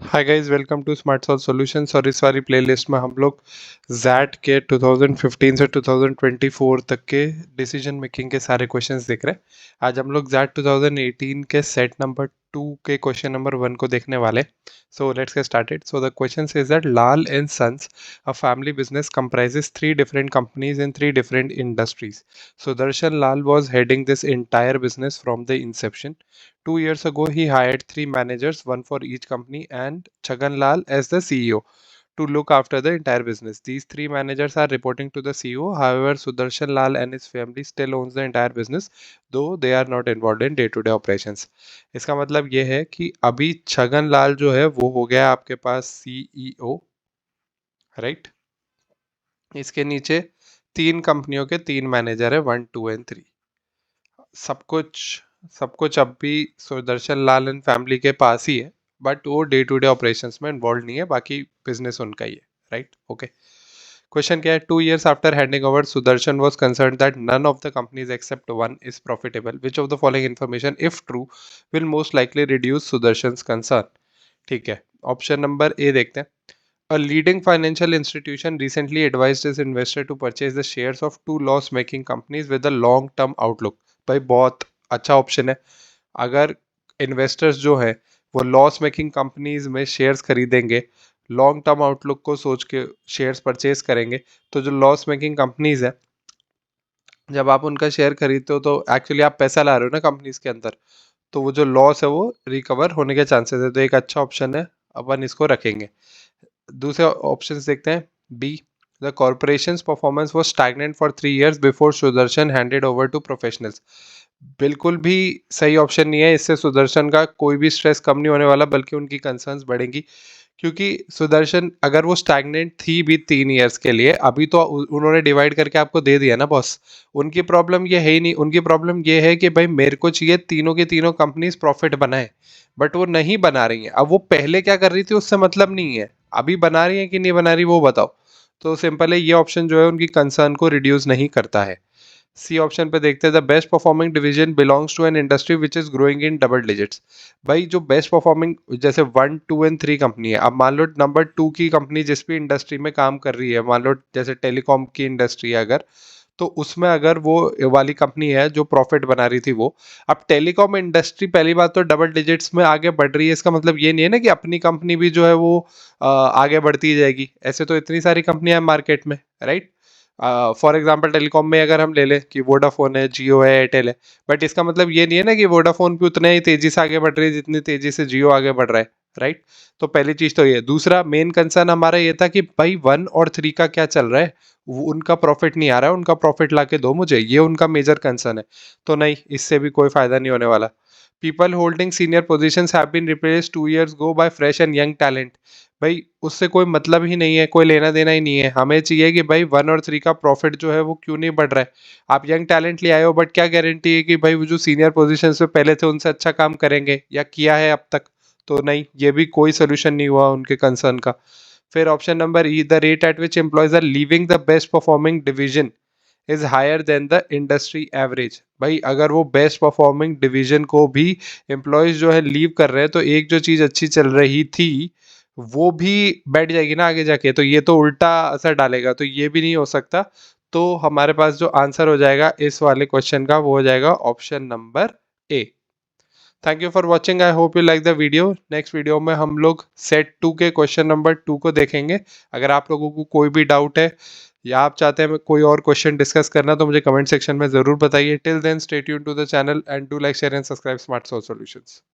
Hi guys, welcome to Smart Solve Solutions. और इस वाली प्लेलिस्ट में हम लोग जैट के 2015 से 2024 तक के डिसीजन मेकिंग के सारे क्वेश्चंस देख रहे हैं। आज हम लोग जैट 2018 के सेट नंबर 2 के क्वेश्चन नंबर 1 को देखने वाले। So let's get started. So the question is that Lal and Sons, a family business comprises three different companies in three different industries. Sudarshan Lal was heading this entire business from the inception. 2 years ago, he hired three managers, one for each company, and Chhagan Lal as the CEO to look after the entire business. These three managers are reporting to the CEO. However, Sudarshan Lal and his family still owns the entire business, though they are not involved in day-to-day operations. इसका मतलब ये है कि अभी छगन लाल जो है वो हो गया आपके पास CEO, राइट। इसके नीचे तीन कंपनियों के तीन मैनेजर है, 1, 2 एंड 3। सब कुछ सब कुछ अब भी सुदर्शन लाल एंड फैमिली के पास ही है, बट वो डे टू डे ऑपरेशंस में इन्वॉल्व नहीं है, बाकी बिजनेस उनका ही है, राइट। ओके, क्वेश्चन क्या है? 2 years after handing over, Sudarshan was concern that none of the companies except one is profitable. Which of the following information if true will most likely reduce Sudarshan concern? ठीक है, option number A देखते हैं। A leading financial institution recently advised its investor to purchase the shares of two loss-making companies with a long-term outlook। भाई बहुत अच्छा option है। अगर investors जो है वो लॉस मेकिंग कंपनीज में शेयर्स खरीदेंगे, लॉन्ग टर्म आउटलुक को सोच के शेयर्स परचेज करेंगे, तो जो लॉस मेकिंग कंपनीज है, जब आप उनका शेयर खरीदते हो तो एक्चुअली आप पैसा ला रहे हो ना कंपनीज के अंदर, तो वो जो लॉस है वो रिकवर होने के चांसेस है। तो एक अच्छा ऑप्शन है, अपन इसको रखेंगे। दूसरे ऑप्शंस देखते हैं। B, the corporation's performance was stagnant for 3 years before Sudarshan handed over to professionals. बिल्कुल भी सही ऑप्शन नहीं है। इससे सुदर्शन का कोई भी स्ट्रेस कम नहीं होने वाला, बल्कि उनकी कंसर्न्स बढ़ेंगी। क्योंकि सुदर्शन अगर वो स्टैग्नेंट थी भी 3 years के लिए, अभी तो उन्होंने डिवाइड करके आपको दे दिया ना बॉस। उनकी प्रॉब्लम ये है ही नहीं। उनकी प्रॉब्लम ये है कि भाई मेरे को चाहिए तीनों की तीनों कंपनीज प्रॉफिट बनाए, बट वो नहीं बना रही हैं। अब वो पहले क्या कर रही थी उससे मतलब नहीं है, अभी बना रही है कि नहीं बना रही वो बताओ। तो सिंपल है, ये ऑप्शन जो है उनकी कंसर्न को रिड्यूस नहीं करता है। सी ऑप्शन पे देखते हैं। The best performing division belongs to an industry which is growing in double digits. भाई जो बेस्ट परफॉर्मिंग जैसे 1, 2 एंड 3 कंपनी है, अब मान लो नंबर 2 की कंपनी जिस भी इंडस्ट्री में काम कर रही है, मान लो जैसे टेलीकॉम की इंडस्ट्री है अगर, तो उसमें अगर वो वाली कंपनी है जो प्रॉफिट बना रही थी वो, अब टेलीकॉम इंडस्ट्री पहली बात तो डबल डिजिट्स में आगे बढ़ रही है, इसका मतलब ये नहीं है ना कि अपनी कंपनी भी जो है वो आगे बढ़ती जाएगी। ऐसे तो इतनी सारी कंपनियां हैं मार्केट में, राइट। फॉर एग्जांपल टेलीकॉम में अगर हम ले लें कि वोडाफोन है, जियो है, एयरटेल है, बट इसका मतलब ये नहीं है ना कि वोडाफोन भी उतने ही तेजी से आगे बढ़ रही है जितनी तेजी से जियो आगे बढ़ रहा है, राइट। तो पहली चीज तो ये। दूसरा मेन कंसर्न हमारा ये था कि भाई 1 और 3 का क्या चल रहा है, उनका प्रॉफिट नहीं आ रहा है, उनका प्रॉफिट ला के दो मुझे, ये उनका मेजर कंसर्न है। तो नहीं, इससे भी कोई फायदा नहीं होने वाला। People holding senior positions have been replaced 2 years go by fresh and young talent. भाई उससे कोई मतलब ही नहीं है, कोई लेना देना ही नहीं है। हमें चाहिए कि भाई 1 और 3 का प्रॉफिट जो है वो क्यों नहीं बढ़ रहा है। आप यंग टैलेंट ले आए हो, बट क्या गारंटी है कि भाई वो जो सीनियर पोजीशन पे पहले थे उनसे अच्छा काम करेंगे या किया है अब तक? तो नहीं, ये भी कोई सोल्यूशन नहीं हुआ उनके कंसर्न का। फिर option number E, the rate at which employees are leaving the best performing division is higher than the industry average. भाई अगर वो बेस्ट परफॉर्मिंग डिवीजन को भी एम्प्लॉयज जो है लीव कर रहे हैं, तो एक जो चीज अच्छी चल रही थी वो भी बैठ जाएगी ना आगे जाके, तो ये तो उल्टा असर डालेगा, तो ये भी नहीं हो सकता। तो हमारे पास जो आंसर हो जाएगा इस वाले क्वेश्चन का वो हो जाएगा option number A. Thank you for watching, I hope you like the video. Next video में हम लोग सेट 2 के क्वेश्चन नंबर 2 को देखेंगे। अगर आप लोगों को कोई भी डाउट है या आप चाहते हैं कोई और क्वेश्चन डिस्कस करना, तो मुझे कमेंट सेक्शन में जरूर बताइए। Till then stay tuned to the channel and do like share and subscribe Smart Solve solutions.